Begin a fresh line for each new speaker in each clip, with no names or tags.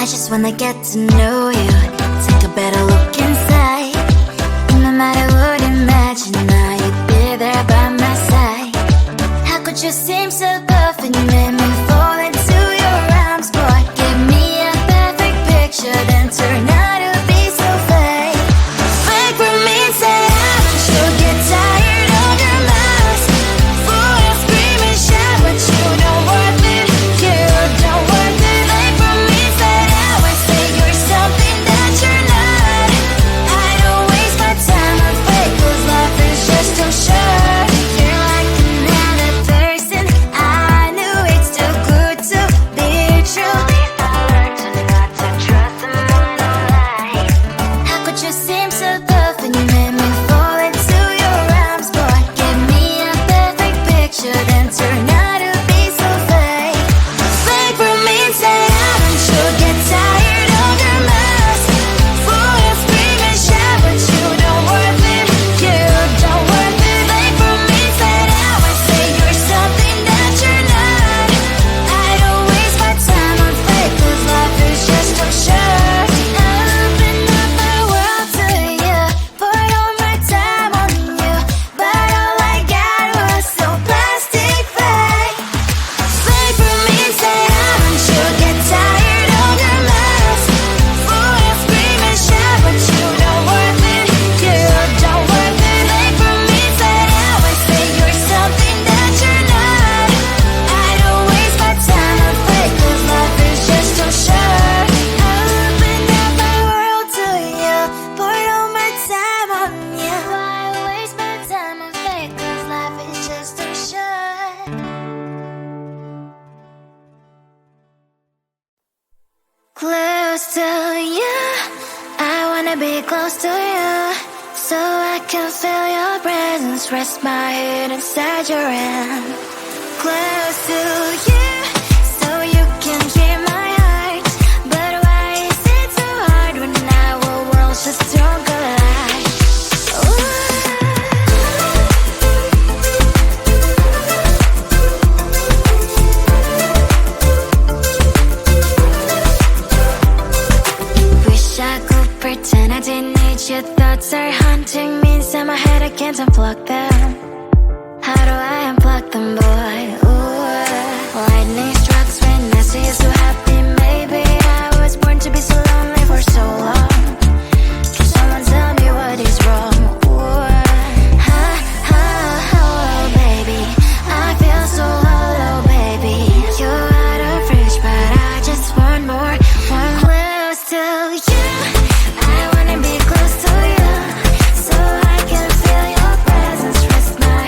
I just wanna get to know you, take a better look inside. No matter what, imagine now you'd be there by my side. How could you seem so perfect, you made me fall into your arms, boy. Give me a perfect picture, then turn out to be so fake. Fake for me, say haven't you get tired of your mouth? Fool and scream and shout, but you don't worth it, you don't worth it. Fake for me, say I would say you're something that you're not. I don't waste my time on fake, cause life is just too short. You're like another person, I knew it's too good to be true. I learned to not to trust someone online. How could you seem so perfect, you made me fall into your arms, boy. Give me a perfect picture, then turn out to be so fake. Fake for me, say haven't you get tired of your mess? Fool and scream and shout, but you don't worth it, you don't worth it. Fake for me, say I would say you're something that you're not. I don't waste my time on fake, cause life is just too short. I opened up my world to you, poured all my time on you, but all I got was so plastic fake. Fake for me, say haven't you get tired of your mess? Fool and scream and shout, but you don't worth it, you don't worth it. Fake for me, say I would say you're something that you're not. I don't waste my time on fake, cause life is just too short. I opened up my world to you, poured all my time on you. Why waste my time on fake, cause life is just too short. Close to you, I wanna be close to you, so I can feel your presence, rest my head inside your hand. Close to you, so you can hear my heart, but why is it so hard when our worlds just don't collide? Ooh. Wish I could pretend I didn't need your thoughts are haunting me inside my head, I can't unplug them. How do I unplug them, boy? Ooh, lightning strikes when I see you so happy. Maybe I was born to be so lonely for so long. Can someone tell me what is wrong? Ooh, oh, baby, I feel so hollow, baby. You're out of reach, but I just want more, one close to you. I wanna be close to you, so I can feel your presence, rest my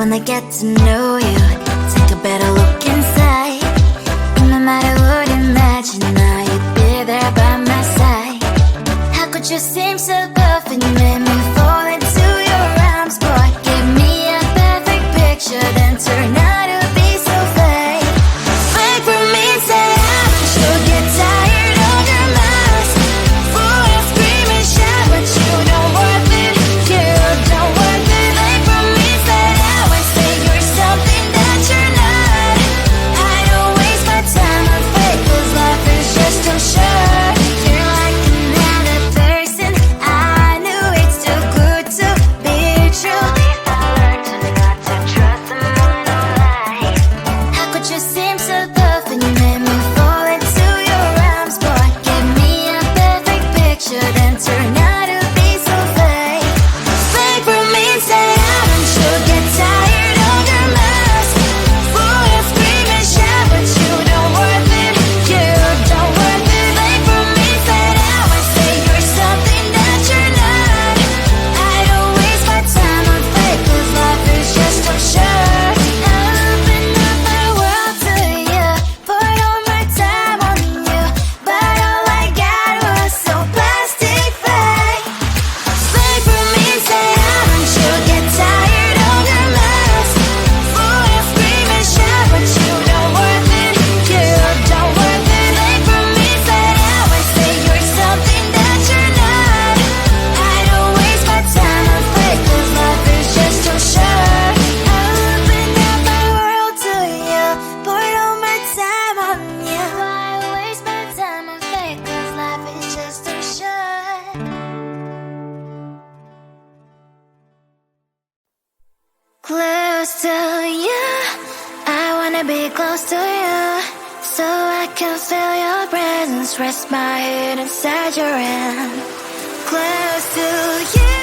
wanna get to know you, take a better look inside. And no matter what, imagine now you'd be there by my side. How could you seem so perfect, you made me fall into your arms, boy. Give me a perfect picture, then turn out to be so fake. Fake for me, say I should get tired of your mask. Full of scream and shout, but you don't worth it. You don't worth it. Fake for me, say I would say you're something that you're not. I don't waste my time on fake, 'cause life is just too short. You're like another person. I knew it's too good to be true. I learned to not to trust someone online. How could you seem so perfect? You made me fall into your arms, boy. Give me a perfect picture, then turn out to be so fake. Fake for me, say I should get tired of your mask. Full of scream and shout, but you don't worth it. You don't worth it. Fake for me, say I would say you're something that you're not. I don't waste my time on fake, 'cause life is just too short. I open up my world to you, poured all my time on you, but all I got was so plastic fake. Fake for me, say I should get tired of your mask. Full of scream and shout, but you don't worth it. You don't worth it. Fake for me, say I would say you're something that you're not. I don't waste my time on fake, 'cause life is just too short. I opened up my world to you, poured all my time on you. Why waste my time on fake, 'cause life is just too short. Close to you, I wanna be close to you, so I can feel your presence, rest my head inside your hand. Close to you,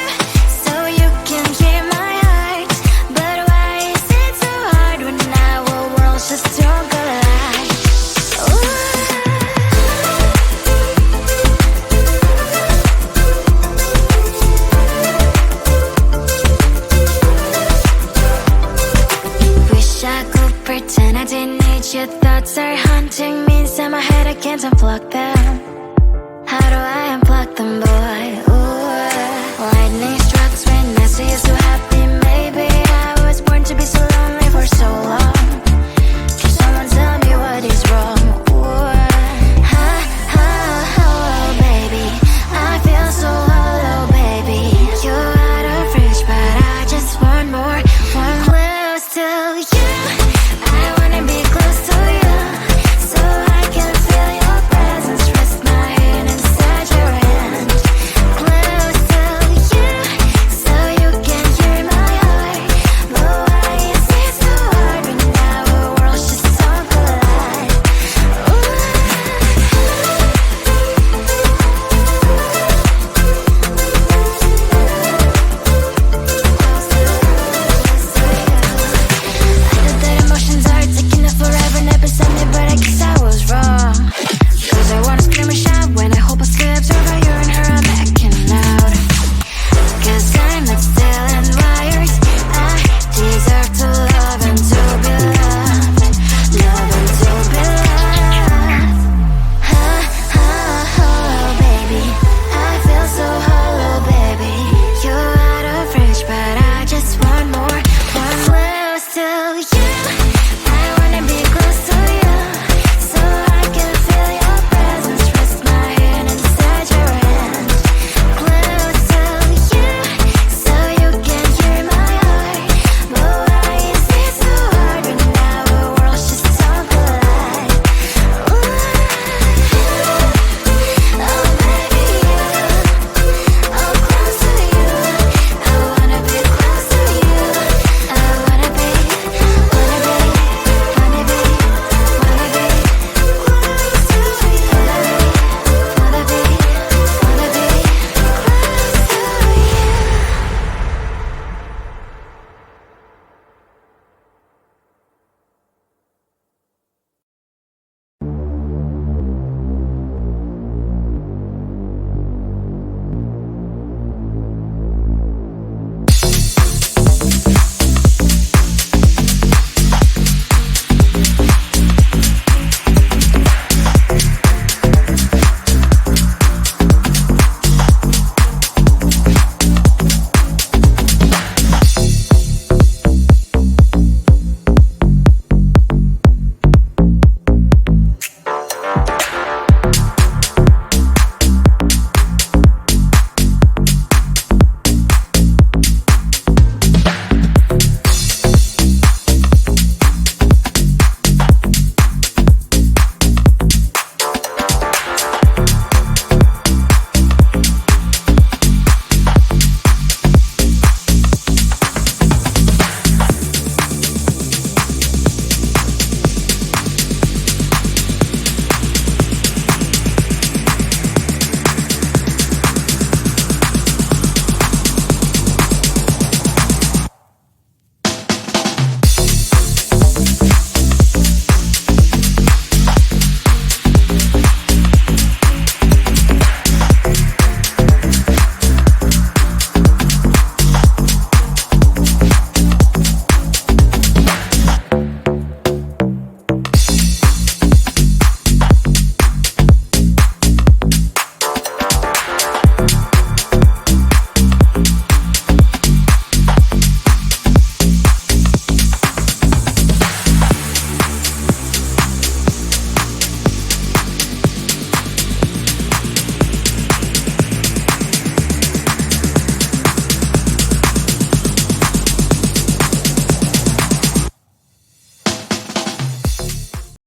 so you can hear my heart. But why is it so hard when our worlds just don't collide? Wish I could pretend I didn't need your thoughts are haunting me inside my head. I can't unplug them. How do I unplug them, boy?